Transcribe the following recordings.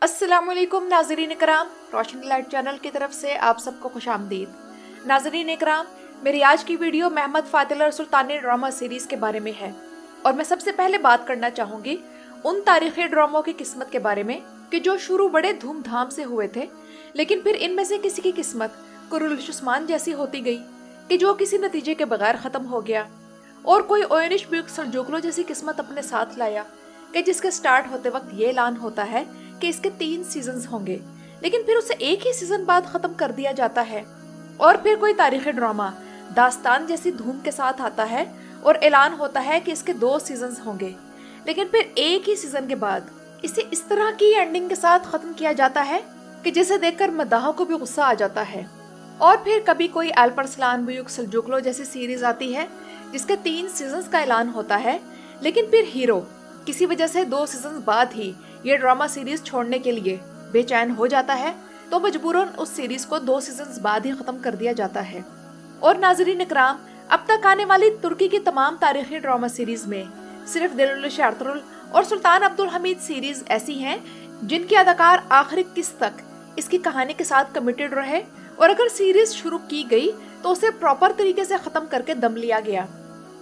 अस्सलामुअलैकुम नाज़रीन इकराम, रोशनी light channel की तरफ से आप सबको खुश आमदीद। नाज़रीन इकराम, मेरी आज की वीडियो महमद फातिल और सुल्तानी ड्रामा सीरीज़ के बारे में है और मैं सबसे पहले बात करना चाहूँगी उन तारीख़ी ड्रामों की किस्मत के बारे में कि जो शुरू बड़े धूमधाम से हुए थे, लेकिन फिर इनमें से किसी की किस्मत कुरुल्लुश उस्मान जैसी होती गई कि जो किसी नतीजे के बगैर ख़त्म हो गया, और कोई ओयनिश ब्यूक सल्जोकलो जैसी किस्मत अपने साथ लाया कि जिसके स्टार्ट होते वक्त ये ऐलान होता है कि इसके 3 सीजन्स होंगे, लेकिन फिर उसे एक ही सीजन बाद खत्म कर दिया जाता है। और फिर कोई तारीखी ड्रामा दास्तान जैसी धूम के साथ आता है और ऐलान होता है कि इसके 2 सीजन्स होंगे, लेकिन फिर एक ही सीजन के बाद इसे इस तरह की एंडिंग के साथ खत्म किया जाता है कि जिसे देखकर मद्दाहों को भी गुस्सा आ जाता है। और फिर कभी कोई अल्परसलान ब्यूक सल्जोकलो जैसी सीरीज आती है जिसके 3 सीजन्स का ऐलान होता है, लेकिन फिर हीरो किसी वजह से 2 सीजन बाद ही ये ड्रामा सीरीज छोड़ने के लिए बेचैन हो जाता है, तो मजबूरन उस सीरीज को 2 सीजन बाद ही खत्म कर दिया जाता है। और नाज़रीन इकराम, अब तक आने वाली तुर्की की तमाम तारीखी ड्रामा सीरीज में सिर्फ दिल-उल-इश्क एर्तुगरुल और सुल्तान अब्दुल हमीद सीरीज ऐसी हैं जिनके अदाकार आखिरी किस्त तक इसकी कहानी के साथ कमिटेड रहे, और अगर सीरीज शुरू की गई तो उसे प्रॉपर तरीके से खत्म करके दम लिया गया।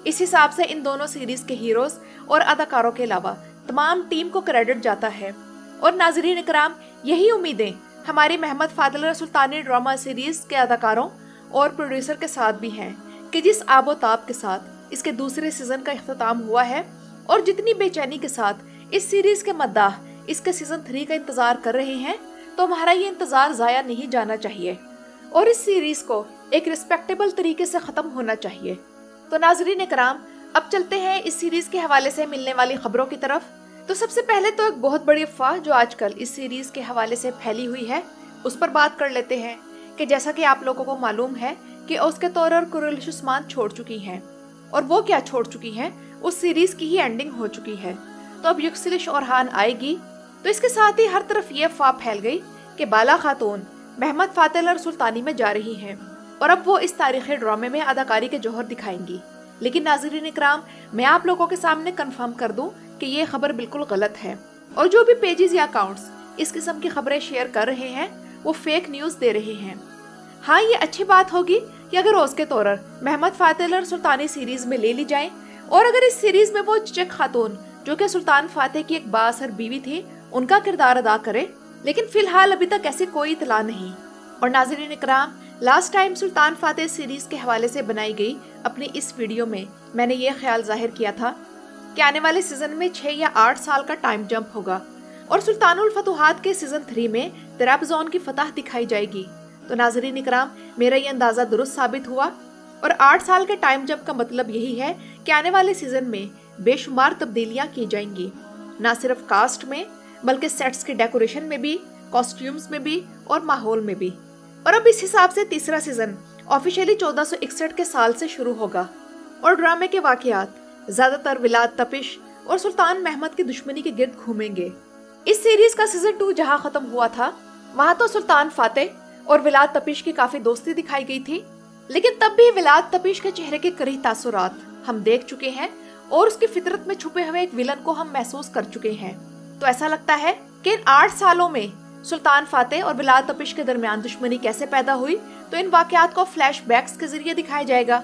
इस हिसाब से इन दोनों सीरीज के हीरोज और अदाकारों के अलावा तमाम टीम को क्रेडिट जाता है। और नाज़रीन इकराम, यही उम्मीदें हमारी महमद फातिल और सुल्तानी ड्रामा सीरीज के अदाकारों और प्रोड्यूसर के साथ भी हैं कि जिस आबोताब के साथ इसके दूसरे सीजन का इख्तिताम हुआ है और जितनी बेचैनी के साथ इस सीरीज के मद्दाह इसके सीजन 3 का इंतजार कर रहे हैं, तो हमारा ये इंतजार जाया नहीं जाना चाहिए और इस सीरीज को एक रिस्पेक्टेबल तरीके से खत्म होना चाहिए। तो नाज़रीन इकराम, अब चलते हैं इस सीरीज के हवाले से मिलने वाली खबरों की तरफ। तो सबसे पहले तो एक बहुत बड़ी अफवाह जो आजकल इस सीरीज के हवाले से फैली हुई है उस पर बात कर लेते हैं कि जैसा कि आप लोगों को मालूम है कि उसके तौर और कुरुल्लुश उस्मान छोड़ चुकी हैं, और वो क्या छोड़ चुकी हैं, उस सीरीज की ही एंडिंग हो चुकी है। तो अब युक्सलिश ओरहान आएगी, तो इसके साथ ही हर तरफ ये अफवाह फैल गई कि बाला खातून महमद फातिल और सुल्तानी में जा रही हैं और अब वो इस तारीखी ड्रामे में अदाकारी के जौहर दिखाएंगी। लेकिन नाज़रीन इकराम, मैं आप लोगों के सामने कंफर्म कर दूं कि ये खबर बिल्कुल गलत है, और जो भी पेजेस या अकाउंट्स इस किस्म की खबरें शेयर कर रहे हैं वो फेक न्यूज़ दे रहे हैं। हाँ, ये अच्छी बात होगी कि अगर उसके तौर महमद फातिल और सुल्तानी सीरीज में ले ली जाए, और अगर इस सीरीज में वो चचक खातून जो कि सुल्तान फातेह की एक बाअसर बीवी थी उनका किरदार अदा करे, लेकिन फिलहाल अभी तक ऐसी कोई इतला नहीं। और नाज़रीन इकराम, लास्ट टाइम सुल्तान फातेह सीरीज के हवाले से बनाई गई अपनी इस वीडियो में मैंने ये ख्याल जाहिर किया था कि आने वाले सीजन में 6 या 8 साल का टाइम जंप होगा और सुल्तानुल फतुहात के सीजन 3 में तराबज़ोन की फतह दिखाई जाएगी। तो नाज़रीन इकराम, मेरा ये अंदाज़ा दुरुस्त साबित हुआ, और 8 साल के टाइम जंप का मतलब यही है कि आने वाले सीजन में बेशुमार तब्दीलियाँ की जाएंगी, न सिर्फ कास्ट में बल्कि सेट्स के डेकोरेशन में भी, कॉस्ट्यूम्स में भी और माहौल में भी। और अब इस हिसाब से तीसरा सीजन ऑफिशियली 1461 के साल से शुरू होगा, और ड्रामे के वाकयात ज्यादातर विलाद तपिश और सुल्तान महमद की दुश्मनी के गिर्द घूमेंगे। इस सीरीज का सीजन 2 जहां खत्म हुआ था वहां तो सुल्तान फातेह और विलाद तपिश की काफी दोस्ती दिखाई गई थी, लेकिन तब भी विलाद तपिश के चेहरे के करीह तासुरात हम देख चुके हैं और उसकी फितरत में छुपे हुए एक विलन को हम महसूस कर चुके हैं। तो ऐसा लगता है कि इन 8 सालों में सुल्तान फातेह और विलाद तपिश के दरमियान दुश्मनी कैसे पैदा हुई, तो इन वाकयात को फ्लैशबैक्स के जरिए दिखाया जाएगा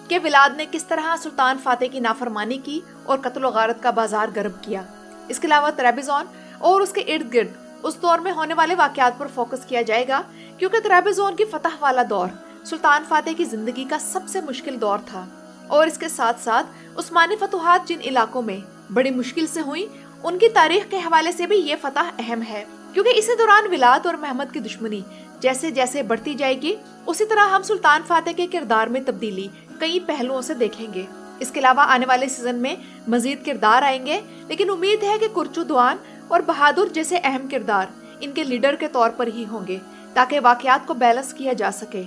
कि विलाद ने किस तरह सुल्तान फातेह की नाफरमानी की और कत्ल व गारत का बाजार गर्म किया। इसके अलावा तराबज़ोन और उसके इर्द गिर्द उस दौर में होने वाले वाकयात पर फोकस किया जाएगा, क्योंकि तराबज़ोन की फतह वाला दौर सुल्तान फातेह की जिंदगी का सबसे मुश्किल दौर था, और इसके साथ साथ उस्मानी फतुहात जिन इलाकों में बड़ी मुश्किल से हुई उनकी तारीख के हवाले से भी ये फतह अहम है, क्योंकि इसी दौरान विलाद और महमद की दुश्मनी जैसे जैसे बढ़ती जाएगी उसी तरह हम सुल्तान फातेह के किरदार में तब्दीली कई पहलुओं से देखेंगे। इसके अलावा आने वाले सीजन में मजीद किरदार आएंगे, लेकिन उम्मीद है कि कुर्चु दुआन और बहादुर जैसे अहम किरदार इनके लीडर के तौर पर ही होंगे ताकि वाकयात को बैलेंस किया जा सके।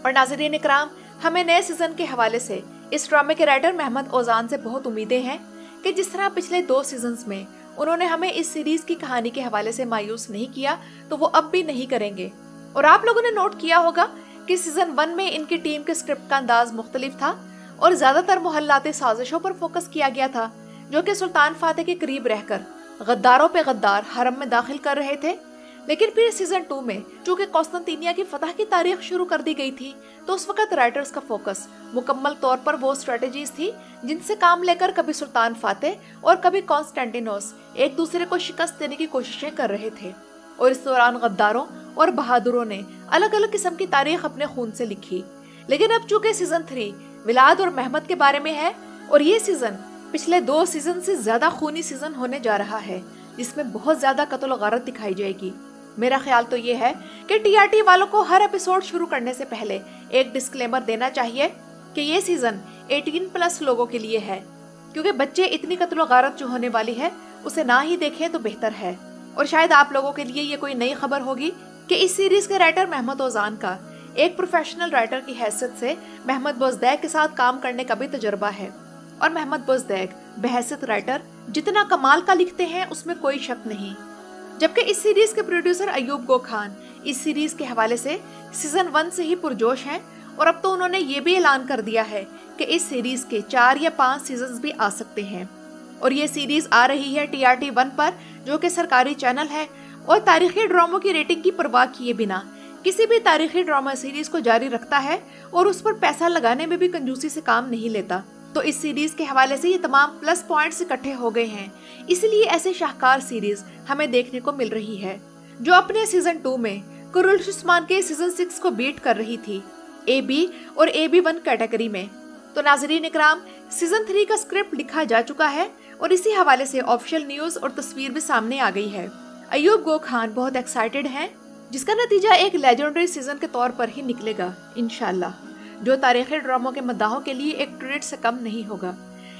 और नाज़रीन इकराम, हमें नए सीजन के हवाले से इस ड्रामे के राइटर महमद ओजान से बहुत उम्मीदें हैं कि जिस तरह पिछले 2 सीजन्स में उन्होंने हमें इस सीरीज की कहानी के हवाले से मायूस नहीं किया, तो वो अब भी नहीं करेंगे। और आप लोगों ने नोट किया होगा कि सीजन 1 में इनकी टीम के स्क्रिप्ट का अंदाज मुख्तलिफ था और ज्यादातर मोहल्लाती साजिशों पर फोकस किया गया था, जो कि सुल्तान फातेह के करीब रहकर गद्दारों पे गद्दार हरम में दाखिल कर रहे थे, लेकिन फिर सीजन 2 में चूंकि कॉन्स्टेंटिनिया की फतह की तारीख शुरू कर दी गई थी, तो उस वक्त राइटर्स का फोकस मुकम्मल तौर पर वो स्ट्रेटेजीज थी जिनसे काम लेकर कभी सुल्तान फातेह और कभी कॉन्स्टेंटिनोस एक दूसरे को शिकस्त देने की कोशिशें कर रहे थे। और इस दौरान गद्दारों और बहादुरों ने अलग अलग किस्म की तारीख अपने खून से लिखी। लेकिन अब चूंकि सीजन 3 विलाद और महमद के बारे में है, और ये सीजन पिछले 2 सीजन से ज्यादा खूनी सीजन होने जा रहा है, जिसमें बहुत ज्यादा कत्ल और गारत दिखाई जाएगी। मेरा ख्याल तो ये है कि टीआरटी वालों को हर एपिसोड शुरू करने से पहले एक डिस्क्लेमर देना चाहिए कि ये सीजन 18+ लोगों के लिए है, क्योंकि बच्चे इतनी कत्ल और गारत जो होने वाली है उसे ना ही देखें तो बेहतर है। और शायद आप लोगों के लिए ये कोई नई खबर होगी कि इस सीरीज के राइटर महमद ओजान का एक प्रोफेशनल राइटर की हैसियत से महमद बोजदैक के साथ काम करने का भी तजुर्बा है। और महमद बोजदैक बहैसियत राइटर जितना कमाल का लिखते हैं उसमें कोई शक नहीं। जबकि इस सीरीज के प्रोड्यूसर अयूब गो खान इस सीरीज के हवाले से सीजन 1 से ही पुरजोश हैं, और अब तो उन्होंने ये भी ऐलान कर दिया है कि इस सीरीज के 4 या 5 सीजन भी आ सकते हैं। और ये सीरीज आ रही है TRT 1 पर, जो कि सरकारी चैनल है, और तारीखी ड्रामों की रेटिंग की परवाह किए बिना किसी भी तारीखी ड्रामा सीरीज को जारी रखता है और उस पर पैसा लगाने में भी कंजूसी से काम नहीं लेता। तो इस सीरीज के हवाले से ये तमाम प्लस पॉइंट्स इकट्ठे हो गए हैं, इसलिए ऐसे शाहकार सीरीज हमें देखने को मिल रही है, जो अपने सीजन 2 में कुरुल उस्मान के सीजन 6 को बीट कर रही थी AB और AB1 कैटेगरी में। तो नाज़रीन इकराम, सीजन 3 का स्क्रिप्ट लिखा जा चुका है और इसी हवाले से ऑफिशियल न्यूज और तस्वीर भी सामने आ गई है। अयूब गो खान बहुत एक्साइटेड हैं, जिसका नतीजा एक लेजेंडरी सीजन के तौर पर ही निकलेगा इंशाल्लाह, जो तारीखी ड्रामों के मद्दाहों के लिए एक ट्रीट से कम नहीं होगा।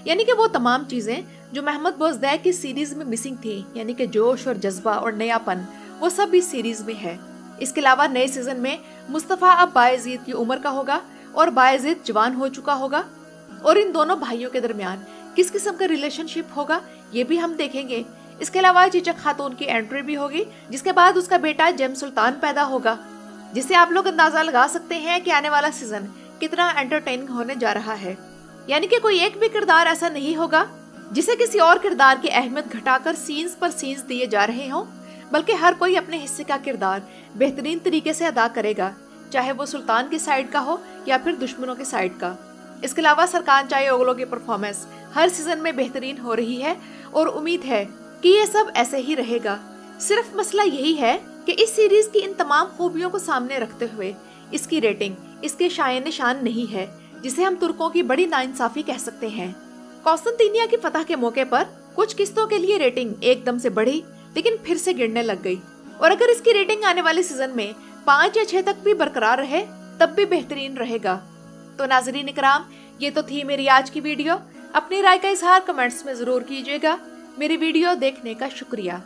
यानी कि वो तमाम चीजें जो महमद बोजदैक की सीरीज में मिसिंग थी, यानी कि जोश और जज्बा और नयापन, वो सब इस सीरीज में है। इसके अलावा नए सीजन में मुस्तफा अब बायजीद की उम्र का होगा और बायजीद जवान हो चुका होगा, और इन दोनों भाइयों के दरमियान किस किस्म का रिलेशनशिप होगा ये भी हम देखेंगे। इसके अलावा चीचक खातून की एंट्री भी होगी, जिसके बाद उसका बेटा जेम सुल्तान पैदा होगा, जिससे आप लोग अंदाजा लगा सकते हैं कि आने वाला सीजन कितना एंटरटेनिंग होने जा रहा है। यानी कि कोई एक भी किरदार ऐसा नहीं होगा जिसे किसी और किरदार की अहमियत घटाकर सीन्स पर सीन्स दिए जा रहे हों, बल्कि हर कोई अपने हिस्से का किरदार बेहतरीन तरीके से अदा करेगा, चाहे वो सुल्तान की साइड का हो या फिर दुश्मनों की साइड का। इसके अलावा सरकार चाहे ओगलो की परफॉर्मेंस हर सीजन में बेहतरीन हो रही है, और उम्मीद है कि ये सब ऐसे ही रहेगा। सिर्फ मसला यही है कि इस सीरीज की इन तमाम खूबियों को सामने रखते हुए इसकी रेटिंग इसके शायन निशान नहीं है, जिसे हम तुर्कों की बड़ी नाइंसाफी कह सकते हैं। कॉन्स्टेंटिनिया की फतह के मौके पर कुछ किस्तों के लिए रेटिंग एकदम से बढ़ी, लेकिन फिर से गिरने लग गई, और अगर इसकी रेटिंग आने वाले सीजन में 5 या 6 तक भी बरकरार रहे तब भी बेहतरीन रहेगा। तो नाज़रीन इकराम, ये तो थी मेरी आज की वीडियो। अपनी राय का इजहार कमेंट्स में जरूर कीजिएगा। मेरी वीडियो देखने का शुक्रिया।